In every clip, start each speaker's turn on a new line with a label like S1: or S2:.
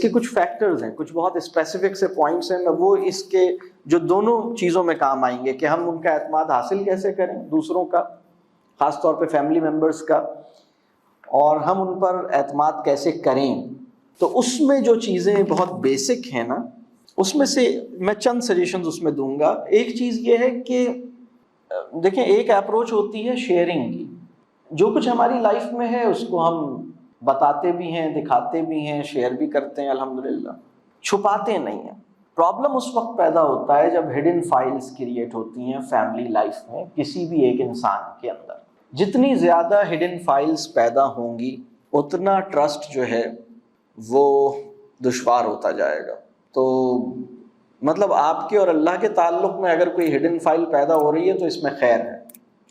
S1: اس کے کچھ فیکٹرز ہیں، کچھ بہت اسپیسیفک سے پوائنٹس ہیں، میں وہ اس کے جو دونوں چیزوں میں کام آئیں گے کہ ہم ان کا اعتماد حاصل کیسے کریں دوسروں کا، خاص طور پہ فیملی ممبرس کا، اور ہم ان پر اعتماد کیسے کریں۔ تو اس میں جو چیزیں بہت بیسک ہیں نا، اس میں سے میں چند سجیشنز اس میں دوں گا۔ ایک چیز یہ ہے کہ دیکھیں، ایک اپروچ ہوتی ہے شیئرنگ کی، جو کچھ ہماری لائف میں ہے اس کو ہم بتاتے بھی ہیں، دکھاتے بھی ہیں، شیئر بھی کرتے ہیں الحمدللہ، چھپاتے نہیں ہیں۔ پرابلم اس وقت پیدا ہوتا ہے جب ہڈن فائلز کریٹ ہوتی ہیں فیملی لائف میں کسی بھی ایک انسان کے اندر۔ جتنی زیادہ ہڈن فائلز پیدا ہوں گی اتنا ٹرسٹ جو ہے وہ دشوار ہوتا جائے گا۔ تو مطلب آپ کے اور اللہ کے تعلق میں اگر کوئی ہڈن فائل پیدا ہو رہی ہے تو اس میں خیر ہے،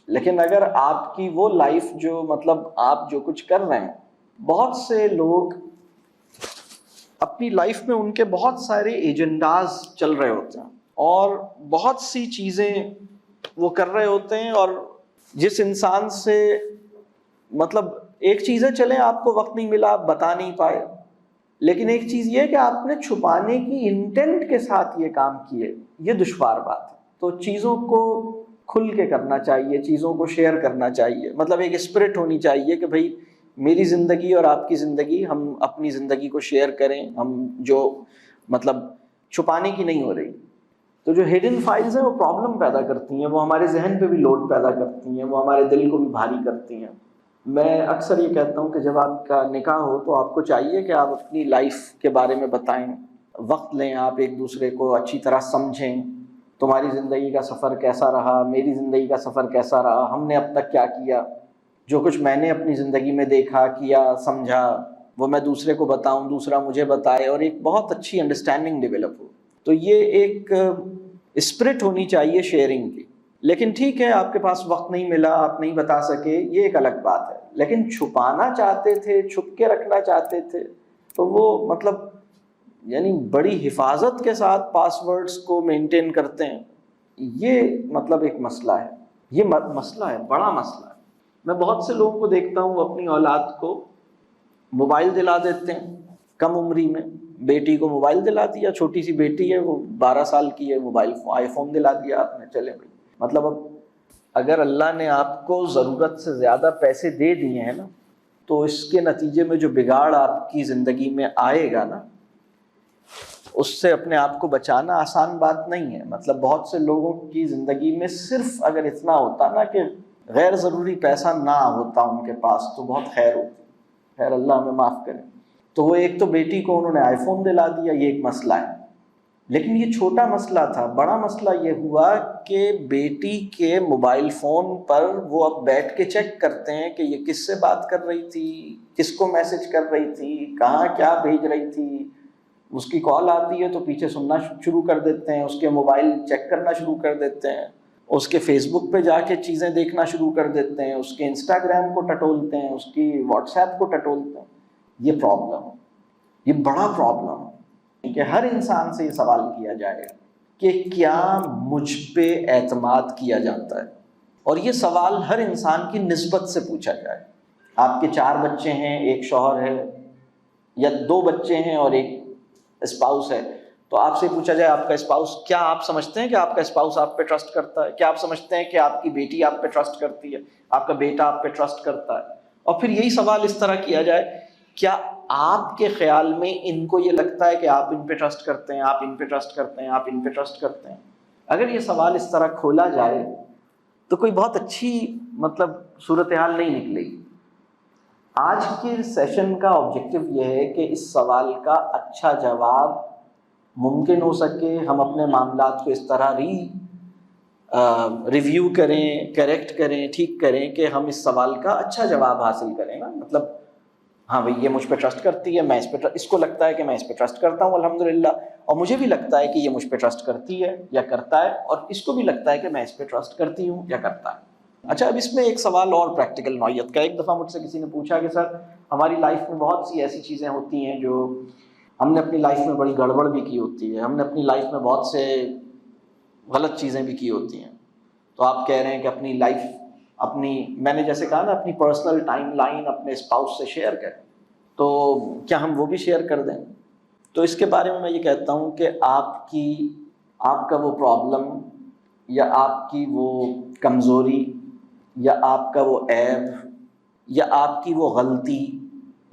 S1: لیکن اگر آپ کی وہ لائف جو مطلب آپ جو کچھ کر رہے ہیں، بہت سے لوگ اپنی لائف میں ان کے بہت سارے ایجنڈاز چل رہے ہوتے ہیں اور بہت سی چیزیں وہ کر رہے ہوتے ہیں، اور جس انسان سے مطلب ایک چیز ہے چلیں آپ کو وقت نہیں ملا، آپ بتا نہیں پائے، لیکن ایک چیز یہ ہے کہ آپ نے چھپانے کی انٹینٹ کے ساتھ یہ کام کیے، یہ دشوار بات ہے۔ تو چیزوں کو کھل کے کرنا چاہیے، چیزوں کو شیئر کرنا چاہیے، مطلب ایک اسپرٹ ہونی چاہیے کہ بھائی میری زندگی اور آپ کی زندگی، ہم اپنی زندگی کو شیئر کریں، ہم جو مطلب چھپانے کی نہیں ہو رہی۔ تو جو ہڈن فائلز ہیں وہ پرابلم پیدا کرتی ہیں، وہ ہمارے ذہن پہ بھی لوڈ پیدا کرتی ہیں، وہ ہمارے دل کو بھی بھاری کرتی ہیں۔ میں اکثر یہ کہتا ہوں کہ جب آپ کا نکاح ہو تو آپ کو چاہیے کہ آپ اپنی لائف کے بارے میں بتائیں، وقت لیں، آپ ایک دوسرے کو اچھی طرح سمجھیں، تمہاری زندگی کا سفر کیسا رہا، میری زندگی کا سفر کیسا رہا، ہم نے اب تک کیا کیا، جو کچھ میں نے اپنی زندگی میں دیکھا، کیا، سمجھا، وہ میں دوسرے کو بتاؤں، دوسرا مجھے بتائے، اور ایک بہت اچھی انڈرسٹینڈنگ ڈیولپ ہو۔ تو یہ ایک اسپرٹ ہونی چاہیے شیئرنگ کی۔ لیکن ٹھیک ہے، آپ کے پاس وقت نہیں ملا، آپ نہیں بتا سکے، یہ ایک الگ بات ہے، لیکن چھپانا چاہتے تھے، چھپ کے رکھنا چاہتے تھے، تو وہ مطلب یعنی بڑی حفاظت کے ساتھ پاس ورڈز کو مینٹین کرتے ہیں، یہ مطلب ایک مسئلہ ہے، یہ مسئلہ ہے، بڑا مسئلہ ہے۔ میں بہت سے لوگوں کو دیکھتا ہوں وہ اپنی اولاد کو موبائل دلا دیتے ہیں کم عمری میں، بیٹی کو موبائل دلا دیا، چھوٹی سی بیٹی ہے وہ 12 سال کی ہے، موبائل آئی فون دلا دیا آپ نے، چلے بھائی۔ مطلب اب اگر اللہ نے آپ کو ضرورت سے زیادہ پیسے دے دیے ہیں نا، تو اس کے نتیجے میں جو بگاڑ آپ کی زندگی میں آئے گا نا، اس سے اپنے آپ کو بچانا آسان بات نہیں ہے۔ مطلب بہت سے لوگوں کی زندگی میں صرف اگر اتنا ہوتا نا کہ غیر ضروری پیسہ نہ ہوتا ان کے پاس تو بہت خیر ہوتی، خیر اللہ ہمیں معاف کرے۔ تو وہ ایک تو بیٹی کو انہوں نے آئی فون دلا دیا، یہ ایک مسئلہ ہے، لیکن یہ چھوٹا مسئلہ تھا۔ بڑا مسئلہ یہ ہوا کہ بیٹی کے موبائل فون پر وہ اب بیٹھ کے چیک کرتے ہیں کہ یہ کس سے بات کر رہی تھی، کس کو میسج کر رہی تھی، کہاں کیا بھیج رہی تھی، اس کی کال آتی ہے تو پیچھے سننا شروع کر دیتے ہیں، اس کے موبائل چیک کرنا شروع کر دیتے ہیں، اس کے فیس بک پہ جا کے چیزیں دیکھنا شروع کر دیتے ہیں، اس کے انسٹاگرام کو ٹٹولتے ہیں، اس کی واٹس ایپ کو ٹٹولتے ہیں۔ یہ پرابلم ہے، یہ بڑا پرابلم ہے کہ ہر انسان سے یہ سوال کیا جائے کہ کیا مجھ پہ اعتماد کیا جاتا ہے، اور یہ سوال ہر انسان کی نسبت سے پوچھا جائے۔ آپ کے 4 بچے ہیں، ایک شوہر ہے، یا 2 بچے ہیں اور ایک اسپاؤس ہے، تو آپ سے پوچھا جائے آپ کا اسپاؤس، کیا آپ سمجھتے ہیں کہ آپ کا اسپاؤس آپ پہ ٹرسٹ کرتا ہے؟ کیا آپ سمجھتے ہیں کہ آپ کی بیٹی آپ پہ ٹرسٹ کرتی ہے، آپ کا بیٹا آپ پہ ٹرسٹ کرتا ہے؟ اور پھر یہی سوال اس طرح کیا جائے، کیا آپ کے خیال میں ان کو یہ لگتا ہے کہ آپ ان پہ ٹرسٹ کرتے ہیں، آپ ان پہ ٹرسٹ کرتے ہیں، آپ ان پہ ٹرسٹ کرتے ہیں؟ اگر یہ سوال اس طرح کھولا جائے تو کوئی بہت اچھی مطلب صورتحال نہیں نکلے گی۔ آج کے سیشن کا آبجیکٹو یہ ہے کہ اس سوال کا اچھا جواب ممکن ہو سکے، ہم اپنے معاملات کو اس طرح ریویو کریں، کریکٹ کریں، ٹھیک کریں کہ ہم اس سوال کا اچھا جواب حاصل کریں نا۔ مطلب ہاں بھئی یہ مجھ پہ ٹرسٹ کرتی ہے، میں اس کو لگتا ہے کہ میں اس پہ ٹرسٹ کرتا ہوں الحمدللہ، اور مجھے بھی لگتا ہے کہ یہ مجھ پہ ٹرسٹ کرتی ہے یا کرتا ہے، اور اس کو بھی لگتا ہے کہ میں اس پہ ٹرسٹ کرتی ہوں یا کرتا ہے۔ اچھا، اب اس میں ایک سوال اور پریکٹیکل نوعیت کا۔ ایک دفعہ مجھ سے کسی نے پوچھا کہ سر ہماری لائف میں بہت سی ایسی چیزیں ہوتی ہیں جو ہم نے اپنی لائف میں بڑی گڑبڑ بھی کی ہوتی ہے، ہم نے اپنی لائف میں بہت سے غلط چیزیں بھی کی ہوتی ہیں، تو آپ کہہ رہے ہیں کہ اپنی لائف، میں نے جیسے کہا نا اپنی پرسنل ٹائم لائن اپنے اسپاؤس سے شیئر کریں، تو کیا ہم وہ بھی شیئر کر دیں؟ تو اس کے بارے میں میں یہ کہتا ہوں کہ آپ کا وہ پرابلم یا آپ کی وہ کمزوری یا آپ کا وہ عیب یا آپ کی وہ غلطی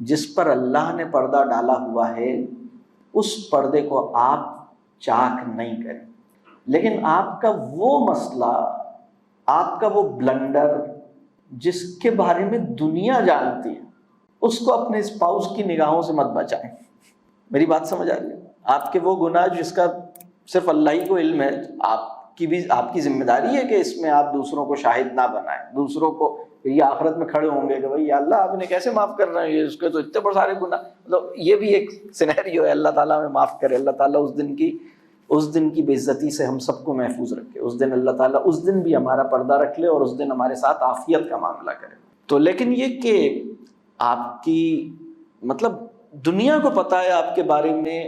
S1: جس پر اللہ نے پردہ ڈالا ہوا ہے، اس پردے کو آپ چاک نہیں کریں، لیکن آپ کا وہ مسئلہ، آپ کا وہ بلنڈر جس کے بارے میں دنیا جانتی ہے، اس کو اپنے اسپاؤس کی نگاہوں سے مت بچائیں۔ میری بات سمجھ آ رہی ہے؟ آپ کے وہ گناہ جس کا صرف اللہ ہی کو علم ہے، آپ کی ذمہ داری ہے کہ اس میں آپ دوسروں کو شاہد نہ بنائیں، دوسروں کو یہ آخرت میں کھڑے ہوں گے کہ بھائی یا اللہ آپ نے کیسے معاف کر رہے ہیں، اس کے تو اتنے بڑے سارے گناہ، مطلب یہ بھی ایک سینیریو ہے۔ اللہ تعالیٰ ہمیں معاف کرے، اللہ تعالیٰ اس دن کی بے عزتی سے ہم سب کو محفوظ رکھے، اس دن اللہ تعالیٰ اس دن بھی ہمارا پردہ رکھ لے اور اس دن ہمارے ساتھ عافیت کا معاملہ کرے۔ تو لیکن یہ کہ آپ کی مطلب دنیا کو پتہ ہے آپ کے بارے میں،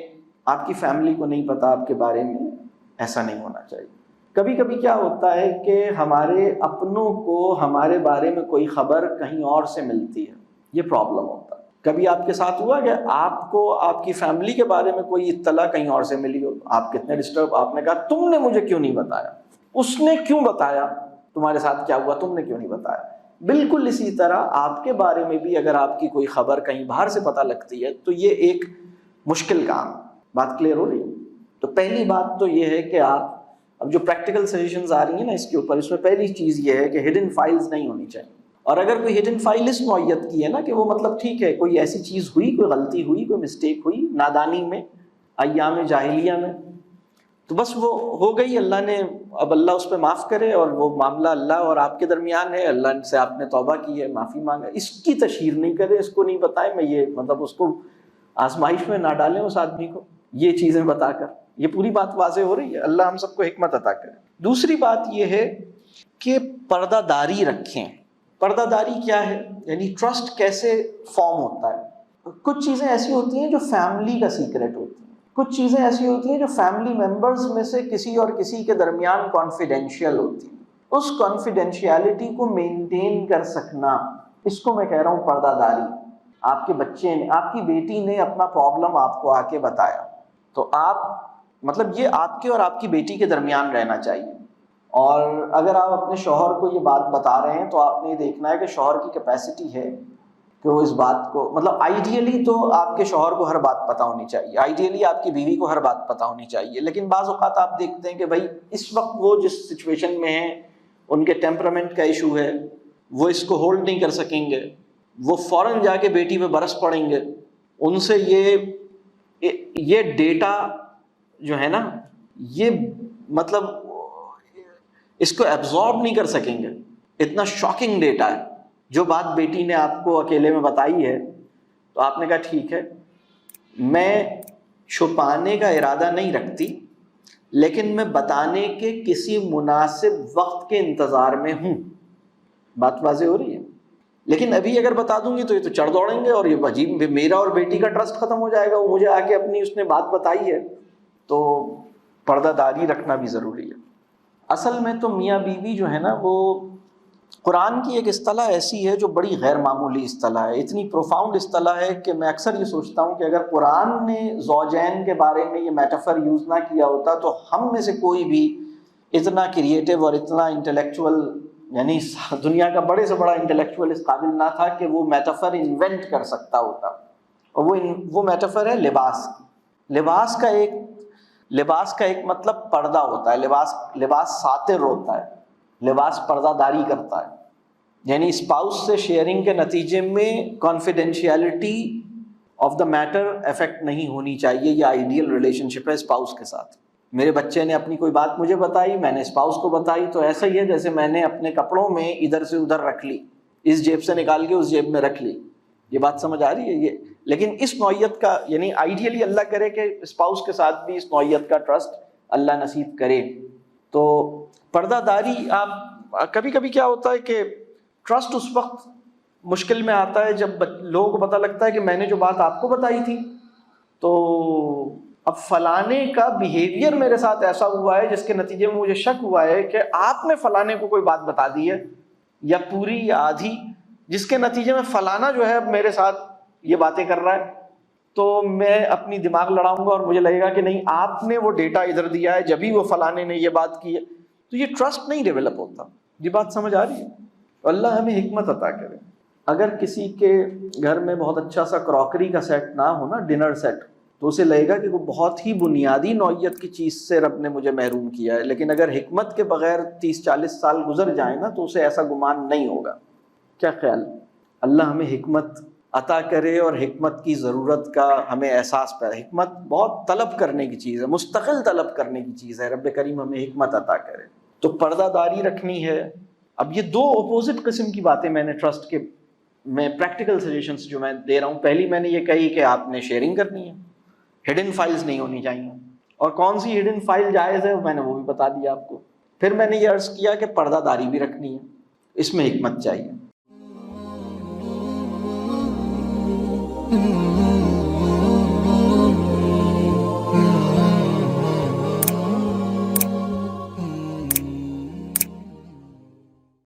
S1: آپ کی فیملی کو نہیں پتہ آپ کے بارے میں، ایسا نہیں ہونا چاہیے۔ کبھی کبھی کیا ہوتا ہے کہ ہمارے اپنوں کو ہمارے بارے میں کوئی خبر کہیں اور سے ملتی ہے، یہ پرابلم ہوتا ہے۔ کبھی آپ کے ساتھ ہوا کہ آپ کو آپ کی فیملی کے بارے میں کوئی اطلاع کہیں اور سے ملی ہو، آپ کتنے ڈسٹرب، آپ نے کہا تم نے مجھے کیوں نہیں بتایا، اس نے کیوں بتایا، تمہارے ساتھ کیا ہوا، تم نے کیوں نہیں بتایا۔ بالکل اسی طرح آپ کے بارے میں بھی اگر آپ کی کوئی خبر کہیں باہر سے پتہ لگتی ہے تو یہ ایک مشکل کام۔ بات کلیئر ہو رہی ہے؟ تو پہلی بات تو یہ ہے کہ آپ اب جو پریکٹیکل سجیشنز آ رہی ہیں نا اس کے اوپر، اس میں پہلی چیز یہ ہے کہ ہڈن فائلز نہیں ہونی چاہیے، اور اگر کوئی ہڈن فائل اس نوعیت کی ہے نا کہ وہ مطلب ٹھیک ہے کوئی ایسی چیز ہوئی، کوئی غلطی ہوئی، کوئی مسٹیک ہوئی نادانی میں، ایام جاہلیہ میں، تو بس وہ ہو گئی، اللہ نے اب اللہ اس پہ معاف کرے، اور وہ معاملہ اللہ اور آپ کے درمیان ہے، اللہ سے آپ نے توبہ کی ہے، معافی مانگا، اس کی تشہیر نہیں کریں، اس کو نہیں بتائیں، میں یہ مطلب اس کو آزمائش میں نہ ڈالیں اس آدمی کو یہ چیزیں بتا کر۔ یہ پوری بات واضح ہو رہی ہے؟ اللہ ہم سب کو حکمت عطا کرے۔ دوسری بات یہ ہے کہ پردہ داری رکھیں۔ پردہ داری کیا ہے؟ یعنی ٹرسٹ کیسے فارم ہوتا ہے؟ کچھ چیزیں ایسی ہوتی ہیں جو فیملی کا سیکرٹ ہوتی ہیں، کچھ چیزیں ایسی ہوتی ہیں جو فیملی ممبرز میں سے کسی اور کسی کے درمیان کانفیڈینشیل ہوتی ہیں، اس کانفیڈینشیلٹی کو مینٹین کر سکنا، اس کو میں کہہ رہا ہوں پردہ داری۔ آپ کے بچے نے، آپ کی بیٹی نے اپنا پرابلم آپ کو آ کے بتایا، تو آپ مطلب یہ آپ کے اور آپ کی بیٹی کے درمیان رہنا چاہیے، اور اگر آپ اپنے شوہر کو یہ بات بتا رہے ہیں تو آپ نے یہ دیکھنا ہے کہ شوہر کی کیپیسٹی ہے کہ وہ اس بات کو، مطلب آئیڈیلی تو آپ کے شوہر کو ہر بات پتہ ہونی چاہیے، آئیڈیلی آپ کی بیوی کو ہر بات پتہ ہونی چاہیے، لیکن بعض اوقات آپ دیکھتے ہیں کہ بھائی اس وقت وہ جس سچویشن میں ہیں، ان کے ٹیمپرامنٹ کا ایشو ہے، وہ اس کو ہولڈ نہیں کر سکیں گے، وہ فوراً جا کے بیٹی پہ برس پڑیں گے، ان سے یہ ڈیٹا جو ہے نا، یہ مطلب اس کو ایبزارب نہیں کر سکیں گے، اتنا شاکنگ ڈیٹا ہے۔ جو بات بیٹی نے آپ کو اکیلے میں بتائی ہے تو آپ نے کہا ٹھیک ہے، میں چھپانے کا ارادہ نہیں رکھتی، لیکن میں بتانے کے کسی مناسب وقت کے انتظار میں ہوں۔ بات واضح ہو رہی ہے؟ لیکن ابھی اگر بتا دوں گی تو یہ تو چڑھ دوڑیں گے، اور یہ عجیب، میرا اور بیٹی کا ٹرسٹ ختم ہو جائے گا، وہ مجھے آ کے اپنی اس نے بات بتائی ہے۔ تو پردہ داری رکھنا بھی ضروری ہے۔ اصل میں تو میاں بیوی جو ہے نا، وہ قرآن کی ایک اصطلاح ایسی ہے جو بڑی غیر معمولی اصطلاح ہے، اتنی پروفاؤنڈ اصطلاح ہے کہ میں اکثر یہ سوچتا ہوں کہ اگر قرآن نے زوجین کے بارے میں یہ میٹافر یوز نہ کیا ہوتا تو ہم میں سے کوئی بھی اتنا کریٹو اور اتنا انٹلیکچوئل، یعنی دنیا کا بڑے سے بڑا انٹلیکچوئل اس قابل نہ تھا کہ وہ میٹافر انوینٹ کر سکتا ہوتا۔ اور وہ میٹافر ہے لباس کی۔ لباس کا ایک مطلب پردہ ہوتا ہے، لباس ساتر ہوتا ہے، لباس پردہ داری کرتا ہے، یعنی اسپاؤس سے شیئرنگ کے نتیجے میں confidentiality of the matter affect نہیں ہونی چاہیے۔ یہ آئیڈیل ریلیشن شپ ہے اسپاؤس کے ساتھ۔ میرے بچے نے اپنی کوئی بات مجھے بتائی، میں نے اسپاؤس کو بتائی، تو ایسا ہی ہے جیسے میں نے اپنے کپڑوں میں ادھر سے ادھر رکھ لی، اس جیب سے نکال کے اس جیب میں رکھ لی۔ یہ بات سمجھ آ رہی ہے؟ یہ لیکن اس نوعیت کا، یعنی آئیڈیلی اللہ کرے کہ اسپاؤس کے ساتھ بھی اس نوعیت کا ٹرسٹ اللہ نصیب کرے۔ تو پردہ داری، آپ کبھی کبھی کیا ہوتا ہے کہ ٹرسٹ اس وقت مشکل میں آتا ہے جب لوگوں کو پتہ لگتا ہے کہ میں نے جو بات آپ کو بتائی تھی، تو اب فلانے کا بیہیویئر میرے ساتھ ایسا ہوا ہے جس کے نتیجے میں مجھے شک ہوا ہے کہ آپ نے فلانے کو کوئی بات بتا دی ہے، یا پوری یا آدھی، جس کے نتیجے میں فلانا جو ہے اب میرے ساتھ یہ باتیں کر رہا ہے۔ تو میں اپنی دماغ لڑاؤں گا اور مجھے لگے گا کہ نہیں آپ نے وہ ڈیٹا ادھر دیا ہے جبھی وہ فلانے نے یہ بات کی ہے، تو یہ ٹرسٹ نہیں ڈیولپ ہوتا. یہ بات سمجھ آ رہی ہے؟ اللہ ہمیں حکمت عطا کرے. اگر کسی کے گھر میں بہت اچھا سا کراکری کا سیٹ نہ ہو نا، ڈنر سیٹ، تو اسے لگے گا کہ وہ بہت ہی بنیادی نوعیت کی چیز سے رب نے مجھے محروم کیا ہے. لیکن اگر حکمت کے بغیر 30-40 سال گزر جائیں نا تو اسے ایسا گمان نہیں ہوگا. کیا خیال؟ اللہ ہمیں حکمت عطا کرے اور حکمت کی ضرورت کا ہمیں احساس پیدا. حکمت بہت طلب کرنے کی چیز ہے، مستقل طلب کرنے کی چیز ہے. رب کریم ہمیں حکمت عطا کرے. تو پردہ داری رکھنی ہے. اب یہ دو اپوزٹ قسم کی باتیں میں نے ٹرسٹ کے میں پریکٹیکل سجیشنز جو میں دے رہا ہوں، پہلی میں نے یہ کہی کہ آپ نے شیئرنگ کرنی ہے، ہڈن فائلز نہیں ہونی چاہیے. اور کون سی ہڈن فائل جائز ہے میں نے وہ بھی بتا دیا آپ کو. پھر میں نے یہ عرض کیا کہ پردہ داری بھی رکھنی ہے، اس میں حکمت چاہیے.